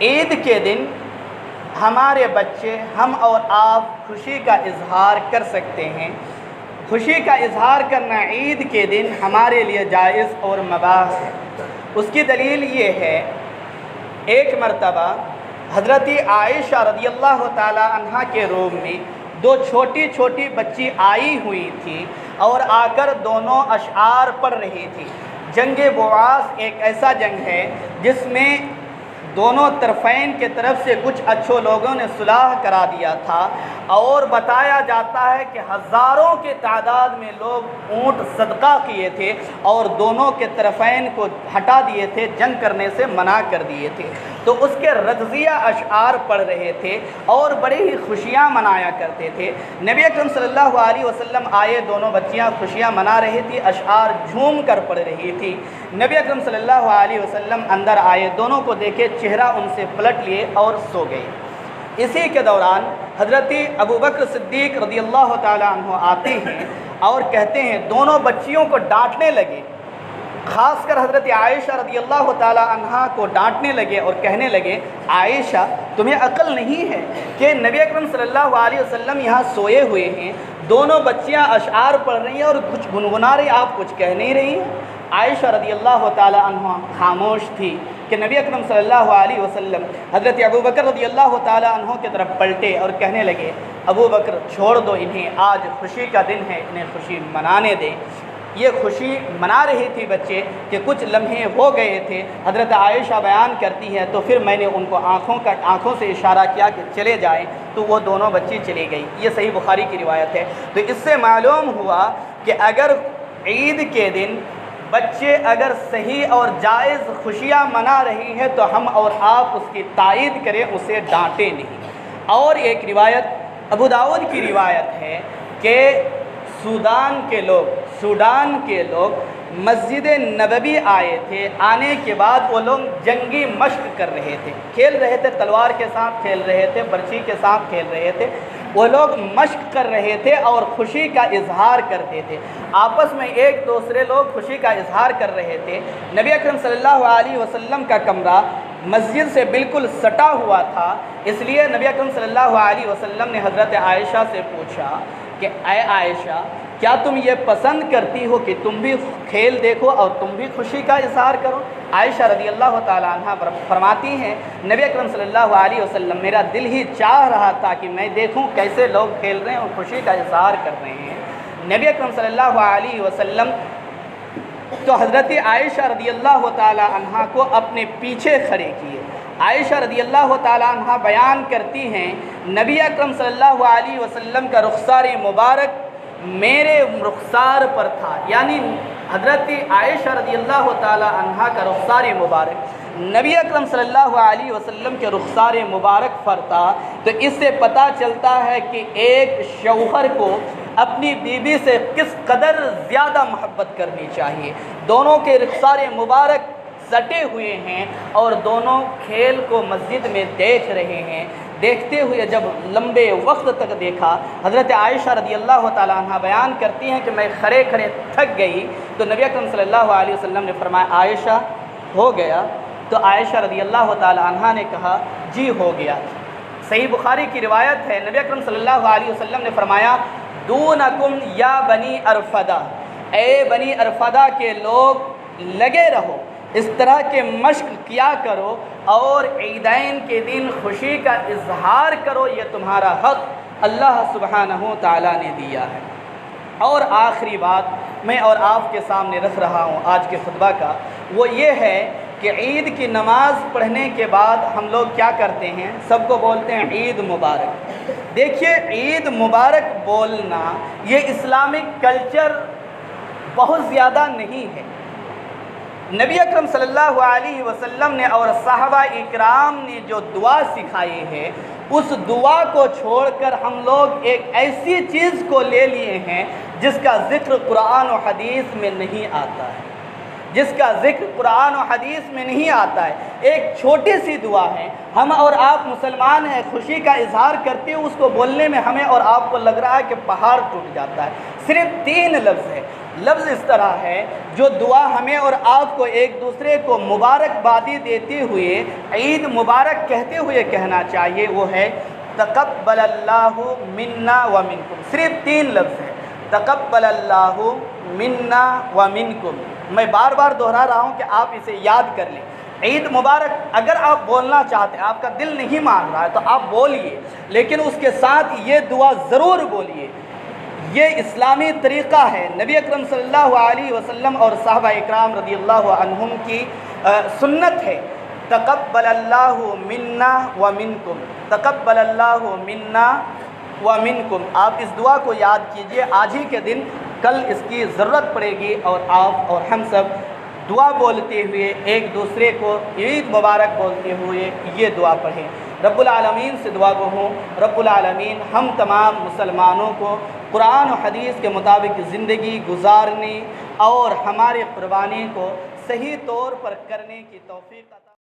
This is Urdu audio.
عید کے دن ہمارے بچے، ہم اور آپ خوشی کا اظہار کر سکتے ہیں۔ خوشی کا اظہار کرنا عید کے دن ہمارے لیے جائز اور مباح ہے۔ اس کی دلیل یہ ہے، ایک مرتبہ حضرت عائشہ رضی اللہ تعالی عنہا کے روم میں دو چھوٹی چھوٹی بچی آئی ہوئی تھی اور آ کر دونوں اشعار پڑھ رہی تھی۔ جنگ بعاث ایک ایسا جنگ ہے جس میں دونوں طرفین کے طرف سے کچھ اچھے لوگوں نے صلح کرا دیا تھا، اور بتایا جاتا ہے کہ ہزاروں کی تعداد میں لوگ اونٹ صدقہ کیے تھے اور دونوں کے طرفین کو ہٹا دیے تھے، جنگ کرنے سے منع کر دیے تھے۔ تو اس کے رضیہ اشعار پڑھ رہے تھے اور بڑی ہی خوشیاں منایا کرتے تھے۔ نبی اکرم صلی اللہ علیہ وسلم آئے، دونوں بچیاں خوشیاں منا رہی تھی، اشعار جھوم کر پڑھ رہی تھی۔ نبی اکرم صلی اللہ علیہ وسلم اندر آئے، دونوں کو دیکھے، چہرہ ان سے پلٹ لیے اور سو گئے۔ اسی کے دوران حضرت ابوبکر صدیق رضی اللہ تعالی عنہ آتے ہیں اور کہتے ہیں، دونوں بچیوں کو ڈانٹنے لگے، خاص کر حضرت عائشہ رضی اللہ تعالی عنہا کو ڈانٹنے لگے اور کہنے لگے، عائشہ تمہیں عقل نہیں ہے کہ نبی اکرم صلی اللہ علیہ وسلم یہاں سوئے ہوئے ہیں، دونوں بچیاں اشعار پڑھ رہی ہیں اور کچھ گنگنا رہی، آپ کچھ کہہ نہیں رہی ہیں۔ عائشہ رضی اللہ تعالی عنہ خاموش تھی کہ نبی اکرم صلی اللہ علیہ وسلم حضرت ابوبکر رضی اللہ تعالی عنہ کی طرف پلٹے اور کہنے لگے، ابوبکر چھوڑ دو انہیں، آج خوشی کا دن ہے، انہیں خوشی منانے دیں۔ یہ خوشی منا رہی تھی بچے کہ کچھ لمحے ہو گئے تھے، حضرت عائشہ بیان کرتی ہے، تو پھر میں نے ان کو آنکھوں سے اشارہ کیا کہ چلے جائیں، تو وہ دونوں بچی چلی گئی۔ یہ صحیح بخاری کی روایت ہے۔ تو اس سے معلوم ہوا کہ اگر عید کے دن بچے اگر صحیح اور جائز خوشیاں منا رہی ہیں تو ہم اور آپ اس کی تائید کریں، اسے ڈانٹیں نہیں۔ اور ایک روایت ابو داؤد کی روایت ہے کہ سوڈان کے لوگ مسجد نبوی آئے تھے، آنے کے بعد وہ لوگ جنگی مشق کر رہے تھے، کھیل رہے تھے، تلوار کے ساتھ کھیل رہے تھے، برچھی کے ساتھ کھیل رہے تھے، وہ لوگ مشق کر رہے تھے اور خوشی کا اظہار کرتے تھے، آپس میں ایک دوسرے لوگ خوشی کا اظہار کر رہے تھے۔ نبی اکرم صلی اللہ علیہ وسلم کا کمرہ مسجد سے بالکل سٹا ہوا تھا، اس لیے نبی اکرم صلی اللہ علیہ وسلم نے حضرت عائشہ سے پوچھا کہ اے عائشہ، کیا تم یہ پسند کرتی ہو کہ تم بھی کھیل دیکھو اور تم بھی خوشی کا اظہار کرو؟ عائشہ رضی اللہ تعالی عنہ فرماتی ہیں، نبی اکرم صلی اللہ علیہ وسلم، میرا دل ہی چاہ رہا تھا کہ میں دیکھوں کیسے لوگ کھیل رہے ہیں اور خوشی کا اظہار کر رہے ہیں۔ نبی اکرم صلی اللہ علیہ وسلم تو حضرت عائشہ رضی اللہ تعالی عنہ کو اپنے پیچھے کھڑے کیے۔ عائشہ رضی اللہ تعالی عنہ بیان کرتی ہیں، نبی اکرم صلی اللہ علیہ وسلم کا رخسار مبارک میرے رخسار پر تھا، یعنی حضرت عائشہ رضی اللہ تعالی عنہ کا رخسار مبارک نبی اکرم صلی اللہ علیہ وسلم کے رخسار مبارک پر تھا۔ تو اس سے پتہ چلتا ہے کہ ایک شوہر کو اپنی بیوی سے کس قدر زیادہ محبت کرنی چاہیے۔ دونوں کے رخسار مبارک سٹے ہوئے ہیں اور دونوں کھیل کو مسجد میں دیکھ رہے ہیں۔ دیکھتے ہوئے جب لمبے وقت تک دیکھا، حضرت عائشہ رضی اللہ تعالیٰ عنہ بیان کرتی ہیں کہ میں کھڑے کھڑے تھک گئی، تو نبی اکرم صلی اللہ علیہ وسلم نے فرمایا، عائشہ ہو گیا؟ تو عائشہ رضی اللہ تعالیٰ عنہ نے کہا، جی ہو گیا۔ صحیح بخاری کی روایت ہے، نبی اکرم صلی اللہ علیہ وسلم نے فرمایا، دونکم یا بنی ارفدہ، اے بنی ارفدہ کے لوگ لگے رہو، اس طرح کے مشق کیا کرو اور عیدین کے دن خوشی کا اظہار کرو، یہ تمہارا حق اللہ سبحانہ تعالیٰ نے دیا ہے۔ اور آخری بات میں اور آپ کے سامنے رکھ رہا ہوں آج کے خطبہ کا، وہ یہ ہے کہ عید کی نماز پڑھنے کے بعد ہم لوگ کیا کرتے ہیں؟ سب کو بولتے ہیں عید مبارک۔ دیکھیے، عید مبارک بولنا یہ اسلامک کلچر بہت زیادہ نہیں ہے۔ نبی اکرم صلی اللہ علیہ وسلم نے اور صحابہ اکرام نے جو دعا سکھائی ہے، اس دعا کو چھوڑ کر ہم لوگ ایک ایسی چیز کو لے لیے ہیں جس کا ذکر قرآن و حدیث میں نہیں آتا ہے۔ جس کا ذکر قرآن و حدیث میں نہیں آتا ہے، ایک چھوٹی سی دعا ہے، ہم اور آپ مسلمان ہیں، خوشی کا اظہار کرتے ہوئے اس کو بولنے میں ہمیں اور آپ کو لگ رہا ہے کہ پہاڑ ٹوٹ جاتا ہے۔ صرف 3 لفظ ہے۔ لفظ اس طرح ہے جو دعا ہمیں اور آپ کو ایک دوسرے کو مبارکبادی دیتے ہوئے، عید مبارک کہتے ہوئے کہنا چاہیے، وہ ہے تقبل اللہ منا و منکم۔ صرف 3 لفظ ہے، تقبل اللہ منا و منکم۔ میں بار بار دہرا رہا ہوں کہ آپ اسے یاد کر لیں۔ عید مبارک اگر آپ بولنا چاہتے ہیں، آپ کا دل نہیں مان رہا ہے تو آپ بولیے، لیکن اس کے ساتھ یہ دعا ضرور بولیے۔ یہ اسلامی طریقہ ہے، نبی اکرم صلی اللہ علیہ وسلم اور صحابہ اکرام رضی اللہ عنہم کی سنت ہے۔ تقبل اللہ منا و منکم، تقبل اللہ منا و منکم۔ آپ اس دعا کو یاد کیجئے، آج ہی کے دن، کل اس کی ضرورت پڑے گی، اور آپ اور ہم سب دعا بولتے ہوئے ایک دوسرے کو عید مبارک بولتے ہوئے یہ دعا پڑھیں۔ رب العالمین سے دعا گو ہوں، رب العالمین ہم تمام مسلمانوں کو قرآن و حدیث کے مطابق زندگی گزارنے اور ہمارے قربانی کو صحیح طور پر کرنے کی توفیق عطا